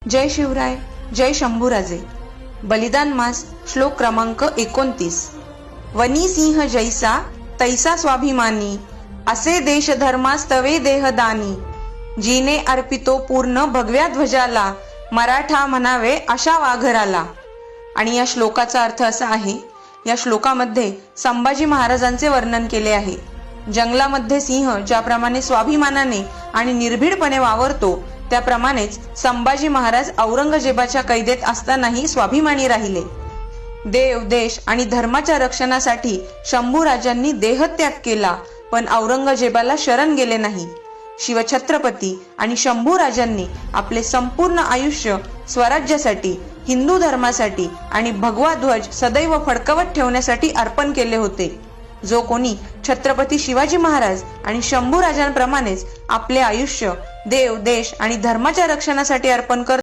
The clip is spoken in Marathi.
जय शिवराय, जय शंभूराजे। बलिदान मास श्लोक क्रमांक 29। वनी सिंह जैसा तैसा स्वाभिमानी, असे देश धर्मास्तवे देहदानी। जीने अर्पितो पूर्ण भगव्या ध्वजाला, मराठा म्हणावे अशा वाघराला। आणि या श्लोकाचा अर्थ असा आहे, या श्लोकामध्ये संभाजी महाराजांचे वर्णन केले आहे। जंगलामध्ये सिंह ज्याप्रमाणे स्वाभिमानाने आणि निर्भीडपणे वावरतो, त्याप्रमाणेच संभाजी महाराज औरंगजेबाच्या कैदेत असतानाही स्वाभिमानी राहिले। देव, देश आणि धर्माच्या रक्षणासाठी शंभूराजांनी देहत्याग केला, पण औरंगजेबाला शरण गेले नाही। शिवछत्रपती आणि शंभूराजांनी आपले संपूर्ण आयुष्य स्वराज्यासाठी, हिंदू धर्मासाठी आणि भगवा ध्वज सदैव फडकवत ठेवण्यासाठी अर्पण केले होते। जो कोणी छत्रपती शिवाजी महाराज आणि शंभूराजांप्रमाणेच आपले आयुष्य देव, देश आणि धर्माच्या रक्षणासाठी अर्पण करतो,